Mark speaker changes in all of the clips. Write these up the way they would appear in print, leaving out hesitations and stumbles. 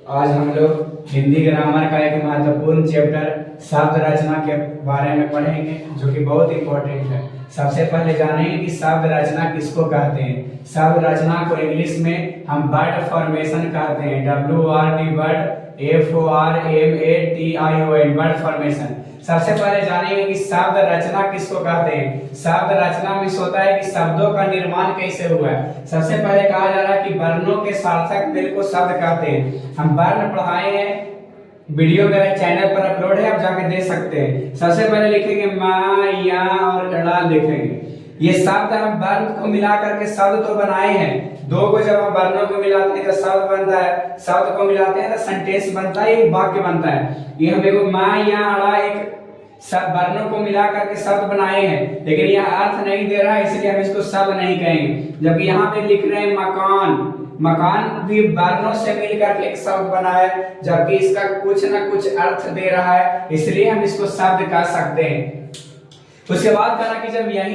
Speaker 1: आज हम लोग हिंदी ग्रामर का एक महत्वपूर्ण चैप्टर शब्द रचना के बारे में पढ़ेंगे, जो कि बहुत इंपॉर्टेंट है। सबसे पहले जानेंगे कि शब्द रचना किसको कहते हैं। शब्द रचना को इंग्लिश में हम वर्ड फॉर्मेशन कहते हैं। WRD word FORMATION word formation. सबसे पहले जानेंगे कि शब्द रचना किसको कहते हैं। शब्द रचना में होता है कि शब्दों का निर्माण कैसे हुआ है। सबसे पहले कहा जा रहा है कि वर्णों के सार्थक मेल को शब्द कहते हैं। हम वर्ण पढ़ाए हैं, वीडियो मेरे चैनल पर अपलोड है, आप जाके देख सकते हैं। सबसे पहले लिखेंगे मा, या और ड़ा लिखेंगे। ये शब्द हम वर्ण को मिला करके शब्द तो बनाए हैं। दो को जब हम वर्णों को मिलाते हैं तो शब्द बनता है, शब्द को मिलाते हैं तो सेंटेंस बनता है, एक वाक्य बनता है। ये हम एगो मा या अड़ा एक सब वर्णों को मिला करके शब्द बनाए हैं, लेकिन यह अर्थ नहीं दे रहा है, इसलिए हम इसको शब्द नहीं कहेंगे। जबकि यहाँ पे लिख रहे हैं मकान, मकान भी वर्णों से मिलकर के एक शब्द बना है, जबकि इसका कुछ ना कुछ अर्थ दे रहा है, इसलिए हम इसको शब्द कह सकते हैं। उसके बाद कहा कि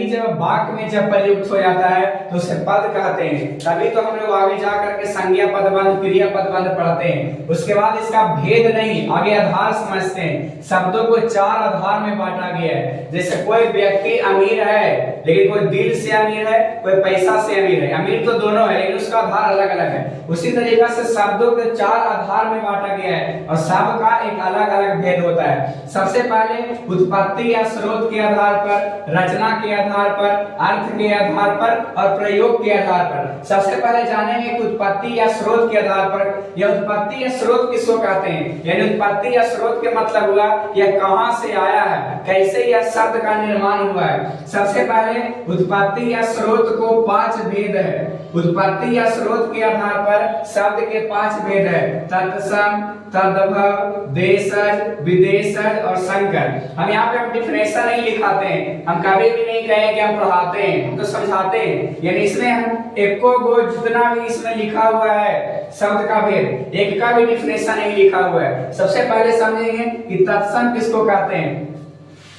Speaker 1: जब वाक्य में जब प्रयुक्त हो जाता है तो उसे पद कहते हैं। तभी तो हम लोग आगे जा करके संज्ञा पदबंध, क्रिया पदबंध पढ़ते हैं। उसके बाद इसका भेद नहीं, आगे आधार समझते हैं। शब्दों को चार आधार में बांटा गया है। जैसे कोई व्यक्ति अमीर है, लेकिन कोई दिल से अमीर है, कोई पैसा से अमीर है। अमीर तो दोनों है, लेकिन उसका आधार अलग अलग है। उसी तरीके से शब्दों के चार आधार में बांटा गया है और सबका एक अलग अलग भेद होता है। सबसे पहले उत्पत्ति या स्रोत के आधार पर, रचना के आधार पर, अर्थ के आधार पर और प्रयोग के आधार पर। सबसे पहले जानेंगे कि उत्पत्ति या स्रोत के आधार पर। यह उत्पत्ति या स्रोत किसको कहते हैं। यानी उत्पत्ति या स्रोत के मतलब हुआ यह कहां से आया है, कैसे यह शब्द का निर्माण हुआ है। सबसे पहले उत्पत्ति या स्रोत को 5 भेद है। उत्पत्ति या स्रोत के आधार पर शब्द के 5 भेद है। तत्सम, तद्भव, देशज, विदेशज और संकर। हम यहाँ पे डिफरेंशियल नहीं लिखाते हैं, हम कभी भी नहीं कहें कि हम पढ़ाते हैं, हम तो समझाते हैं। यानी इसमें हम एको गो जितना भी इसमें लिखा हुआ है शब्द का भेद, एक का भी डिफरेंशियल नहीं लिखा हुआ है। सबसे पहले समझेंगे कि तत्सम किसको कहते हैं।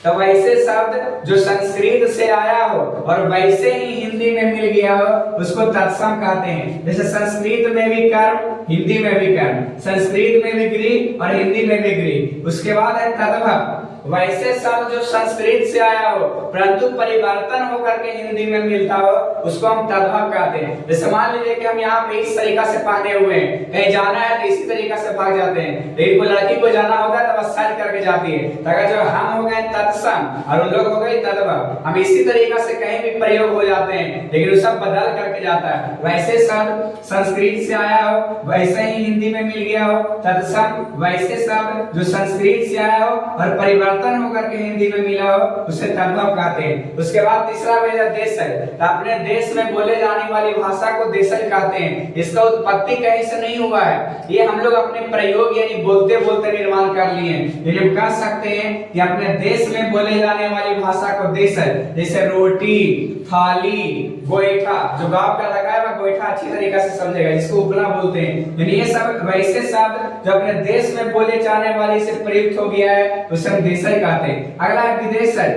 Speaker 1: तो वैसे शब्द जो संस्कृत से आया हो और वैसे ही हिंदी में मिल गया हो उसको तत्सम कहते हैं। जैसे संस्कृत में भी कर्म, हिंदी में भी कर्म, संस्कृत में भी गृह और हिंदी में भी गृह। उसके बाद है तद्भव, वैसे शब्द जो संस्कृत से आया हो परंतु परिवर्तन होकर के हिंदी में मिलता हो उसको हम तद्भव कहते हैं। जैसे मान लीजिए कि हम यहाँ पे इस तरीका से पहने हुए हैं, कहीं जाना है तो इसी तरीका से भाग जाते हैं, लेकिन कोई लड़की को जाना होगा तो बस साइड करके जाती है। तो अगर जो हम हो गए तत्सम और उन लोग हो गए तद्भव, हम इसी तरीका से कहीं भी प्रयोग हो जाते हैं, लेकिन वो सब बदल करके जाता है। वैसे शब्द संस्कृत से आया हो वैसे ही हिंदी में मिल गया हो तत्सम, वैसे शब्द जो संस्कृत से आया हो और परिवर्तन होकर के हिंदी में मिला हो उसे तद्भव कहते हैं। उसके बाद तीसरा भेद है देशज। तो अपने देश में बोले जाने वाली भाषा को देशज कहते हैं। इसका उत्पत्ति कहीं से नहीं हुआ है, ये हम लोग अपने प्रयोग यानी बोलते बोलते निर्माण कर लिए हैं। ये हम कह सकते हैं कि अपने देश में बोले जाने वाली भाषा को देशज, जैसे रोटी, थाली, गोईठा, जो गांव का लगा है वह गोईठा अच्छी तरीके से समझेगा, जिसको उपला बोलते हैं। यानी ये सब वैसे शब्द जो अपने देश में बोले जाने वाले से प्रयुक्त हो गया है उसे हम देशज कहते हैं। अगला है विदेशज।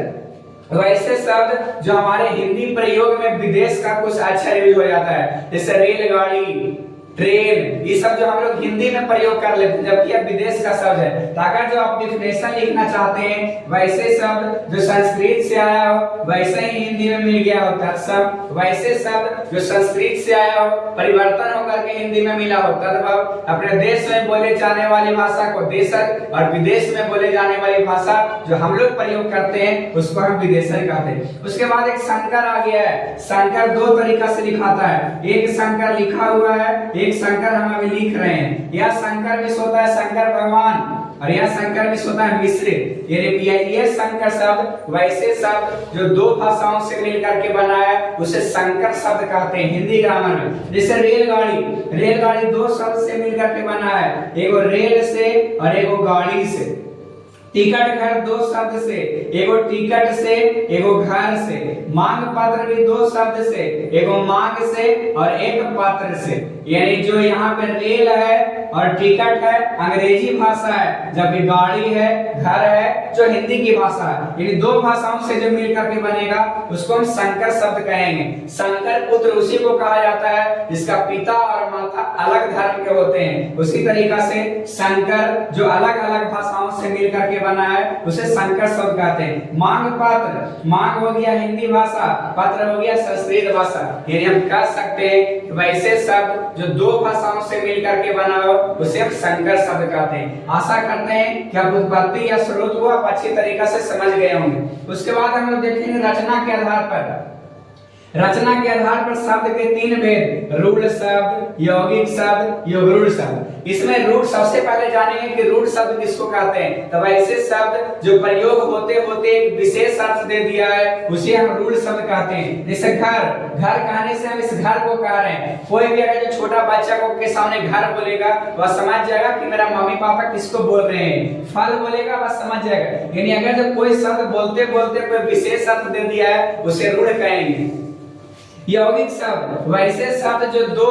Speaker 1: वैसे शब्द जो हमारे हिंदी प्रयोग में विदेश का कुछ अच्छा यूज हो जाता है, जैसे रेलगाड़ी, ट्रेन, ये सब जो हम लोग हिंदी में प्रयोग कर लेते हैं जबकि यह विदेश का शब्द है। तो अगर जो आप डिफिनेशन लिखना चाहते हैं वैसे शब्द जो संस्कृत से आया हो वैसे ही हिंदी में मिल गया हो तत्सम, वैसे शब्द जो संस्कृत से आया हो परिवर्तन होकर के हिंदी में मिला हो तद्भव, अपने देश में बोले जाने वाली भाषा को देशज और विदेश में बोले जाने वाली भाषा जो हम लोग प्रयोग करते हैं उसको हम विदेशज कहते हैं। उसके बाद एक संकर आ गया है। संकर 2 तरीका से लिखाता है, एक संकर लिखा हुआ है, एक संकर हम अभी लिख रहे हैं। यह संकर भी होता है शंकर भगवान और यह संकर भी होता है मिश्रित। ये संकर शब्द वैसे शब्द जो 2 भाषाओं से मिलकर के बना है उसे संकर शब्द कहते हैं हिंदी ग्रामर में। जैसे रेलगाड़ी, रेलगाड़ी 2 शब्द से मिलकर के बना है, एगो रेल से और एगो गाड़ी से। टिकट घर 2 शब्द से, एगो टिकट से एगो घर से। मांग पत्र भी 2 शब्द से, एगो मांग से और एक पत्र से। यानी जो यहाँ पे रेल है और टिकट है अंग्रेजी भाषा है, जबकि गाड़ी है, घर है जो हिंदी की भाषा है। यानी दो भाषाओं से जो मिलकर के बनेगा उसको हम संकर शब्द कहेंगे। संकर पुत्र उसी को कहा जाता है जिसका पिता और माता अलग धर्म के होते हैं। उसी तरीका से संकर जो अलग अलग भाषाओं से मिलकर के बना है उसे संकर शब्द कहते हैं। मांग पत्र, मांग हो गया हिंदी भाषा, पत्र हो गया संस्कृत भाषा। यानी हम कह सकते हैं कि वैसे शब्द जो दो भाषाओं से मिलकर के बना हो उसे हम संकर शब्द कहते हैं। आशा करते हैं कि आप उत्पत्ति या स्रोत को आप अच्छी तरीके से समझ गए होंगे। उसके बाद हम लोग देखेंगे रचना के आधार पर। रचना के आधार पर शब्द के तीन भेद, रूढ़ शब्द, यौगिक शब्द, योगरूढ़ शब्द। इसमें रूढ़ सबसे पहले जानेंगे कि रूढ़ शब्द किसको कहते हैं। तो ऐसे शब्द जो प्रयोग होते होते एक विशेष अर्थ दे दिया है उसे हम रूढ़ शब्द कहते हैं। जैसे घर, घर कहने से हम इस घर को कह रहे हैं। कोई भी अगर जो छोटा बच्चा को के सामने घर बोलेगा वह समझ जाएगा कि मेरा मम्मी पापा किसको बोल रहे हैं। फल बोलेगा वह समझ जाएगा। यानी अगर जब कोई शब्द बोलते बोलते कोई विशेष अर्थ दे दिया है उसे रूढ़ कहेंगे। यौगिक शब्द वैसे शब्द जो दो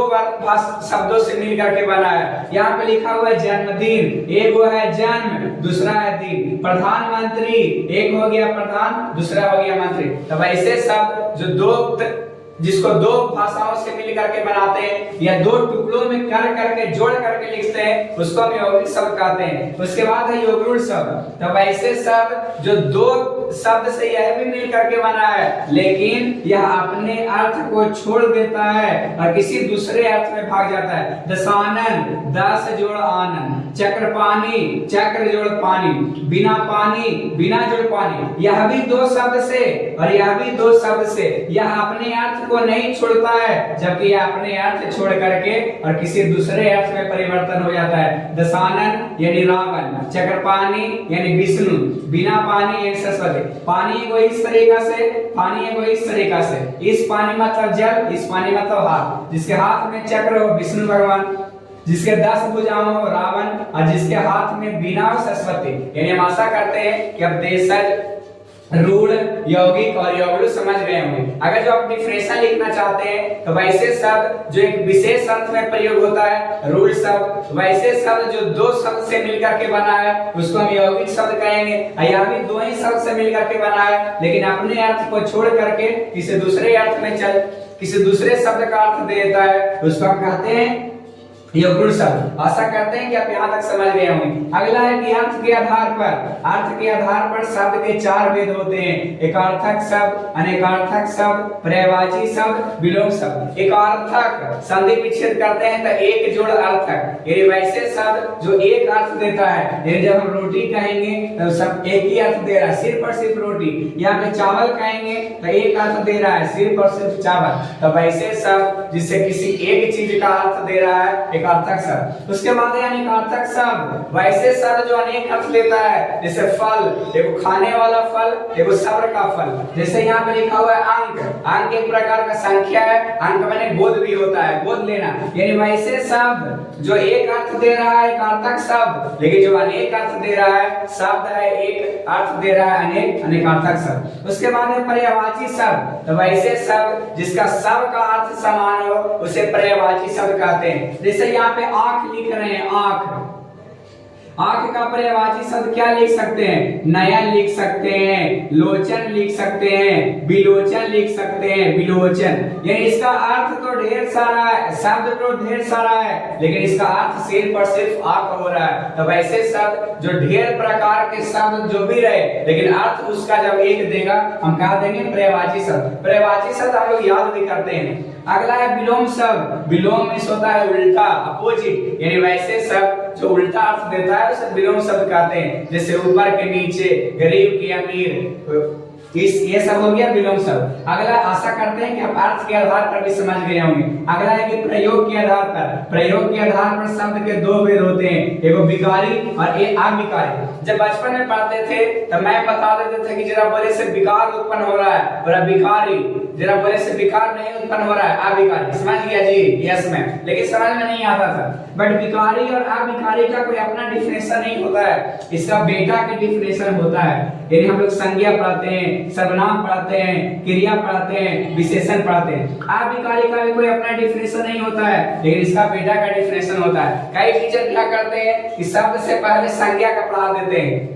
Speaker 1: शब्दों से मिलकर के बना है। यहाँ पे लिखा हुआ है जन्मदिन, एक वो है जन्म, दूसरा है दिन। प्रधानमंत्री, एक हो गया प्रधान, दूसरा हो गया मंत्री। तो वैसे शब्द जो जिसको दो भाषाओं से मिलकर के बनाते हैं या दो टुकड़ों में कर करके जोड़ करके लिखते हैं उसको हम यौगिक शब्द कहते हैं। उसके बाद है योगरूढ़ शब्द। तो वैसे शब्द जो दो शब्द से यह भी मिलकर के बना है लेकिन यह अपने अर्थ को छोड़ देता है और किसी दूसरे अर्थ में भाग जाता है। दशानन, दस जोड़ आनंद। चक्रपाणी, चक्र जोड़ पानी। बिना पानी, बिना जोड़ पानी। यह भी दो शब्द से और यह भी दो शब्द से। यह अपने अर्थ को नहीं छोड़ता है जबकि यह अपने अर्थ छोड़ करके और किसी दूसरे अर्थ में परिवर्तन हो जाता है। दशानन यानी रावण, चक्रपाणी यानी विष्णु, बिना पानी यानी सरस्वती। पानी को इस तरीका से, पानी को इस तरीका से। इस पानी मतलब जल, इस पानी मतलब हाथ। जिसके हाथ में चक्र हो विष्णु भगवान, जिसके 10 भुजाओं हो रावण और जिसके हाथ में बीना हो सरस्वती। यानी हम आशा करते हैं कि अब देशज, रूढ़, यौगिक और योगरूढ़ समझ गए होंगे। अगर जो आप डिफरेंशियल लिखना चाहते हैं तो वैसे शब्द जो एक विशेष अर्थ में प्रयोग होता है रूढ़ शब्द। वैसे शब्द जो दो शब्द से मिलकर के बना है उसको हम यौगिक शब्द कहेंगे। यह भी दो ही शब्द से मिलकर के बना है लेकिन अपने अर्थ को छोड़ करके किसी दूसरे अर्थ में किसी दूसरे शब्द का अर्थ देता है उसको हम कहते हैं योगरूढ़ शब्द। आशा करते हैं कि आप यहाँ तक समझ गए होंगे। अगला है कि अर्थ के आधार पर, अर्थ के आधार पर शब्द के चार भेद होते हैं। एकार्थक शब्द, अनेकार्थक शब्द, पर्यायवाची शब्द, विलोम शब्द। एकार्थक संधि विच्छेद करते हैं तो एक जोड़ अर्थक, यानी वैसे शब्द जो एक अर्थ देता है। यानी जब हम रोटी कहेंगे तो सब एक ही अर्थ दे रहा है, सिर्फ और सिर्फ रोटी। यहाँ पे चावल कहेंगे तो एक अर्थ दे रहा है, सिर्फ और सिर्फ चावल। तो वैसे शब्द जिससे किसी एक चीज का अर्थ दे रहा है अर्थक शब्द। उसके बाद है अनेकार्थक शब्द, वैसे शब्द जो अनेक अर्थ लेता है। जैसे फल, देखो खाने वाला फल, देखो सब्र का फल। जैसे यहाँ पे लिखा हुआ है अंक, अंक एक प्रकार का संख्या है, अंक माने गोद भी होता है, गोद लेना। यानी वैसे शब्द जो एक अर्थ दे रहा है अर्थक शब्द, लेकिन जो अनेक अर्थ दे रहा है शब्द है एक अर्थ दे रहा है अनेक, अनेकार्थक शब्द। उसके बाद है पर्यायवाची शब्द, तो वैसे शब्द जिसका सब का अर्थ समान हो उसे पर्यायवाची शब्द कहते हैं। जैसे यहाँ पे आंख लिख रहे हैं, आंख, आंख का पर्यायवाची शब्द क्या लिख सकते हैं? नयन लिख सकते हैं, लोचन लिख सकते हैं, विलोचन लिख सकते हैं, विलोचन। यानी इसका अर्थ तो ढेर सारा है, शब्द तो ढेर सारा है, लेकिन इसका अर्थ सिर्फ और सिर्फ आंख हो रहा है। तो वैसे शब्द जो ढेर प्रकार के शब्द जो भी रहे लेकिन अर्थ उसका जब एक देगा हम कह देंगे पर्यायवाची शब्द। पर्यायवाची शब्द हम लोग याद भी करते हैं। अगला है विलोम शब्द, विलोम मींस होता है उल्टा, अपोजिट। यानी वैसे शब्द जो उल्टा अर्थ देता है उसे विलोम शब्द कहते हैं। जैसे ऊपर के नीचे, गरीब के अमीर, ये सब हो गया विलोम शब्द। अगला आशा करते हैं कि आप अर्थ के आधार पर भी समझ गए होंगे। अगला है कि प्रयोग के आधार पर, प्रयोग के आधार पर शब्द के दो भेद होते हैं, एक विकारी और एक अविकारी। जब बचपन में पढ़ते थे तो मैं बता देते थे कि जरा बोले से विकार उत्पन्न हो रहा है और विकारी, जरा बोले से विकार नहीं उत्पन्न हो रहा है, अविकारी, समझ गया जी, यस मैम, लेकिन समझ में नहीं आता था। बट विकारी और अविकारी का कोई अपना डिफिनेशन नहीं होता है, इसका बेटा के डिफिनेशन होता है। यानी हम लोग संज्ञा पढ़ाते हैं, सर्वनाम पढ़ाते हैं, क्रिया पढ़ाते हैं, विशेषण पढ़ाते हैं। अविकारी का भी कोई अपना डिफिनेशन नहीं होता है, लेकिन इसका बेटा का डिफिनेशन होता है। कई टीचर क्या करते हैं कि शब्द से पहले संज्ञा का पढ़ा देते हैं,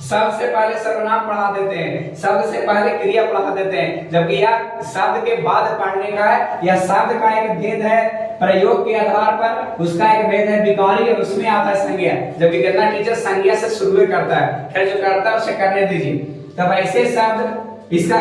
Speaker 1: शब्द से पहले सर्वनाम पढ़ा देते हैं, शब्द से पहले क्रिया पढ़ा देते हैं, जबकि यह शब्द के बाद पढ़ने का है, या शब्द का एक भेद है प्रयोग के आधार पर, उसका एक भेद है विकारी और उसमें आता है संज्ञा, जबकि कितना टीचर संज्ञा से शुरू करता है। खैर जो करता है उसे करने दीजिए। तब ऐसे शब्द, इसका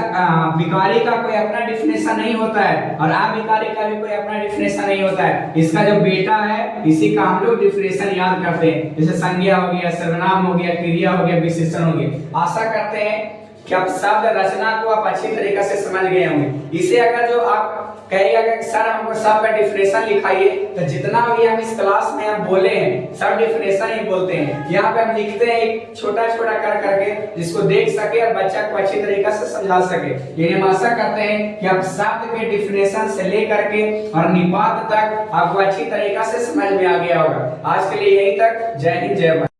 Speaker 1: विकारी का कोई अपना डिफिनेशन नहीं होता है और अविकारी का भी कोई अपना डिफिनेशन नहीं होता है। इसका जो बेटा है इसी का हम लोग डिफिनेशन याद करते हैं, जैसे संज्ञा हो गया, सर्वनाम हो गया, क्रिया हो गया, विशेषण हो गया। आशा करते हैं कि आप शब्द रचना को आप अच्छी तरीके से समझ गए होंगे। इसे अगर जो आप कहिएगा कि सर हमको सब का डिफिनेशन लिखाइए, तो जितना भी हम इस क्लास में हम बोले हैं सब डिफिनेशन ही बोलते हैं। यहाँ पे हम लिखते हैं एक छोटा छोटा कर करके, जिसको देख सके और बच्चा को अच्छी तरीके से समझा सके। ये हम आशा करते हैं कि आप शब्द के डिफिनेशन से लेकर के और निपात तक आपको अच्छी तरीके से समझ में आ गया होगा। आज के लिए यही तक। जय हिंद, जय भारत।